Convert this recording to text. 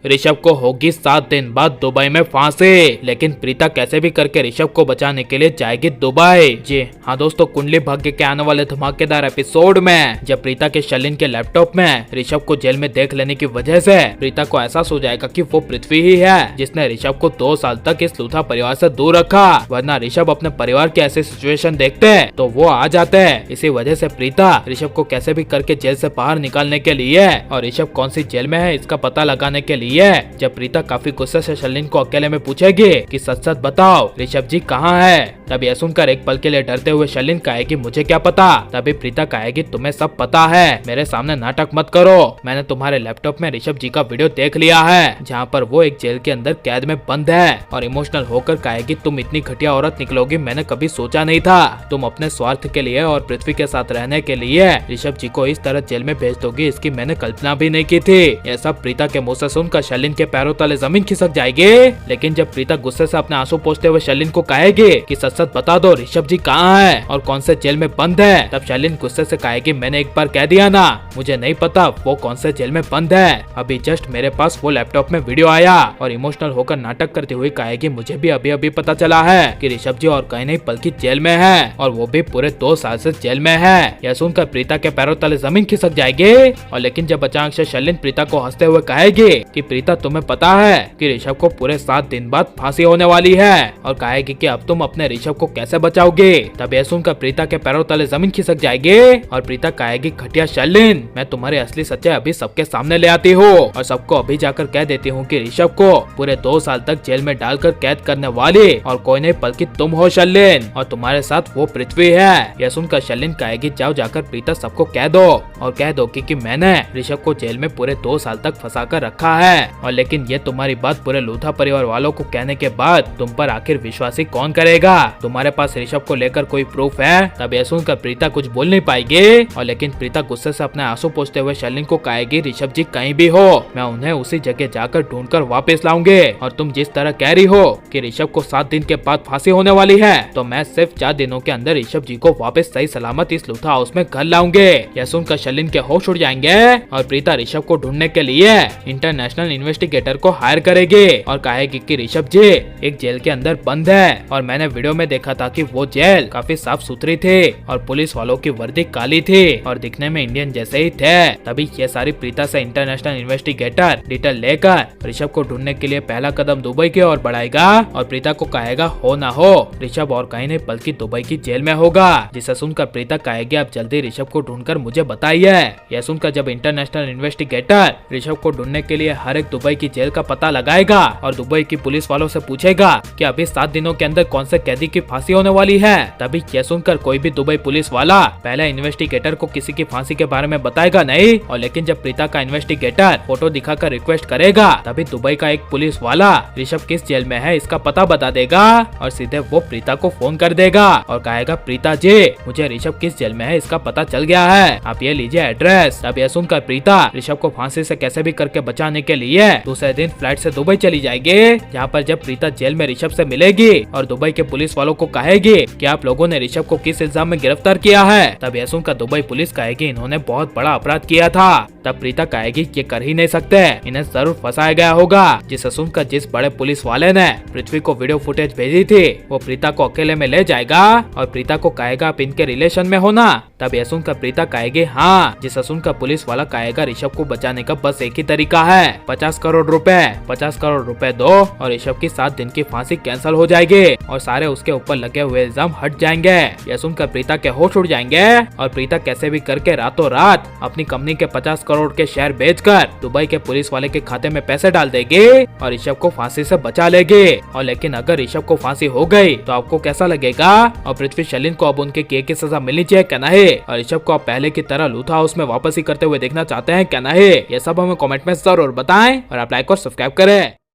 ऋषभ को होगी 7 दिन बाद दुबई में फांसी। लेकिन प्रीता कैसे भी करके ऋषभ को बचाने के लिए जाएगी दुबई। जी हाँ दोस्तों, कुंडली भाग्य के आने वाले धमाकेदार एपिसोड में जब प्रीता के शलिन के लैपटॉप में ऋषभ को जेल में देख लेने की वजह से प्रीता को एहसास हो जाएगा कि वो पृथ्वी ही है जिसने ऋषभ को 2 साल तक इस लूथा परिवार से दूर रखा। वरना ऋषभ अपने परिवार की ऐसी सिचुएशन देखते तो वो आ जाते। इसी वजह से प्रीता ऋषभ को कैसे भी करके जेल से बाहर निकालने के लिए और ऋषभ कौन सी जेल में है इसका पता लगाने के लिए जब प्रीता काफी गुस्से से शलिन को अकेले में पूछेगी कि सच सच बताओ ऋषभ जी कहाँ है। तब यह सुनकर एक पल के लिए डरते हुए शलिन कहेगी मुझे क्या पता। तभी प्रीता कहेगी तुम्हें सब पता है, मेरे सामने नाटक मत करो। मैंने तुम्हारे लैपटॉप में ऋषभ जी का वीडियो देख लिया है जहाँ पर वो एक जेल के अंदर कैद में बंद है। और इमोशनल होकर कहेगी तुम इतनी घटिया औरत निकलोगी मैंने कभी सोचा नहीं था। तुम अपने स्वार्थ के लिए और पृथ्वी के साथ रहने के लिए ऋषभ जी को इस तरह जेल में भेज दोगी इसकी मैंने कल्पना भी नहीं की थी। यह सब प्रीता के मुँह से सुनकर शलिन के पैरों तले जमीन खिसक जाएगी। लेकिन जब प्रीता गुस्से से अपने आंसू पोंछते हुए शलिन को कहेगी कि सच सच बता दो ऋषभ जी कहाँ है और कौन से जेल में बंद है, तब शलिन गुस्से से कहेगी मैंने एक बार कह दिया ना, मुझे नहीं पता वो कौन से जेल में बंद है। अभी जस्ट मेरे पास वो लैपटॉप में वीडियो आया। और इमोशनल होकर नाटक करती हुई कहेगी मुझे भी अभी अभी पता चला है कि ऋषभ जी और कहीं नहीं बल्कि जेल में है और वो भी पूरे 2 साल से जेल में है। यह सुनकर प्रीता के पैरों तले जमीन खिसक जाएगी। और लेकिन जब अचानक से शलिन प्रीता को हंसते हुए कहेगी कि प्रीता तुम्हें पता है कि ऋषभ को पूरे 7 दिन बाद फांसी होने वाली है और कहेगी कि अब तुम अपने ऋषभ को कैसे बचाओगे। तब यह सुनकर प्रीता के पैरों तले जमीन खिसक जाएगी और प्रीता कहेगी घटिया शलिन, मैं तुम्हारी असली सच्चाई अभी सबके सामने ले आती हूँ और सबको अभी जाकर कह देती हूँ कि ऋषभ को पूरे 2 साल तक जेल में डालकर कैद करने वाली और कोई नहीं बल्कि तुम हो शलिन और तुम्हारे साथ वो पृथ्वी है। यह सुनकर शलिन कहेगी जाओ जाकर प्रीता सबको कह दो और कह दो कि मैंने ऋषभ को जेल में पूरे 2 साल तक फंसा कर रखा है। और लेकिन ये तुम्हारी बात पूरे लूथा परिवार वालों को कहने के बाद तुम पर आखिर विश्वासी कौन करेगा। तुम्हारे पास ऋषभ को लेकर कोई प्रूफ है। तब यह सुनकर प्रीता कुछ बोल नहीं पाएगी। और लेकिन प्रीता गुस्से से अपने आंसू पोंछते हुए शलिन को कहेगी ऋषभ जी कहीं भी हो मैं उन्हें उसी जगह जाकर ढूंढकर वापस लाऊंगे। और तुम जिस तरह कह रही हो कि ऋषभ को 7 दिन के बाद फांसी होने वाली है तो मैं सिर्फ 4 दिनों के अंदर ऋषभ जी को वापस सही सलामत इस लूथा हाउस में घर लाऊंगे। यह सुनकर शलिन के होश उड़ जाएंगे और प्रीता ऋषभ को ढूंढने के लिए इंटरनेशनल इन्वेस्टिगेटर को हायर करेगी और कहेगी कि ऋषभ जी एक जेल के अंदर बंद है और मैंने वीडियो में देखा था कि वो जेल काफी साफ सुथरी थी और पुलिस वालों की वर्दी काली थी और दिखने में इंडियन जैसे ही थे। तभी ये सारी प्रीता से इंटरनेशनल इन्वेस्टिगेटर डिटेल लेकर ऋषभ को ढूंढने के लिए पहला कदम दुबई की ओर बढ़ाएगा और प्रीता को कहेगा हो ना हो ऋषभ और कहीं नहीं बल्कि दुबई की जेल में होगा। जिसे सुनकर प्रीता कहेगी आप जल्दी ऋषभ को ढूंढकर मुझे बताइए। यह सुनकर जब इंटरनेशनल इन्वेस्टिगेटर ऋषभ को ढूंढने के लिए हर एक दुबई की जेल का पता लगाएगा और दुबई की पुलिस वालों से पूछेगा कि अभी 7 दिनों के अंदर कौन से कैदी की फांसी होने वाली है। तभी यह सुनकर कोई भी दुबई पुलिस वाला पहले इन्वेस्टिगेटर को किसी की फांसी के बारे में बताएगा नहीं। और लेकिन जब प्रीता का इन्वेस्टिगेटर फोटो दिखाकर रिक्वेस्ट करेगा तभी दुबई का एक पुलिस वाला ऋषभ किस जेल में है इसका पता बता देगा और सीधे वो प्रीता को फोन कर देगा और कहेगा प्रीता जी मुझे ऋषभ किस जेल में है इसका पता चल गया है, आप ये लीजिए एड्रेस। तब यह सुनकर प्रीता ऋषभ को फांसी से कैसे भी करके बचाने के लिए दूसरे दिन फ्लाइट से दुबई चली जाएगी। जहाँ पर जब प्रीता जेल में ऋषभ से मिलेगी और दुबई के पुलिस वालों को कहेगी कि आप लोगों ने ऋषभ को किस इल्जाम में गिरफ्तार किया है। तब यह सुनकर दुबई पुलिस कहेगी इन्होंने बहुत बड़ा अपराध किया था। तब प्रीता कहेगी ये कर ही नहीं सकते, इन्हें जरूर फंसाया गया होगा। जिसे सुनकर जिस बड़े पुलिस वाले ने पृथ्वी को वीडियो फुटेज भेजी थी वो प्रीता को अकेले में ले जाएगा और प्रीता को कहेगा आप इनके रिलेशन में हो ना। तब यह सुनकर प्रीता कहेगी हाँ। जिसे सुनकर पुलिस वाला कहेगा ऋषभ को बचाने का बस एक ही तरीका है 50 करोड़ रुपए। 50 करोड़ रुपए दो और ऋषभ की 7 दिन की फांसी कैंसिल हो जाएगी और सारे उसके ऊपर लगे हुए इल्जाम हट जाएंगे। यह सुनकर प्रीता के होश उड़ जाएंगे और प्रीता कैसे भी करके रातों रात अपनी कंपनी के 50 करोड़ के शेयर बेचकर दुबई के पुलिस वाले के खाते में पैसे डाल देगी और ऋषभ को फांसी से बचा लेगी। और लेकिन अगर ऋषभ को फांसी हो गई तो आपको कैसा लगेगा और पृथ्वी शलिन को अब उनके किए की सजा मिलनी चाहिए क्या नहीं। और ऋषभ को आप पहले की तरह लूथा हाउस में वापसी करते हुए देखना चाहते हैं क्या नहीं, ये सब हमें कमेंट में जरूर बताएं और आप लाइक और सब्सक्राइब करें।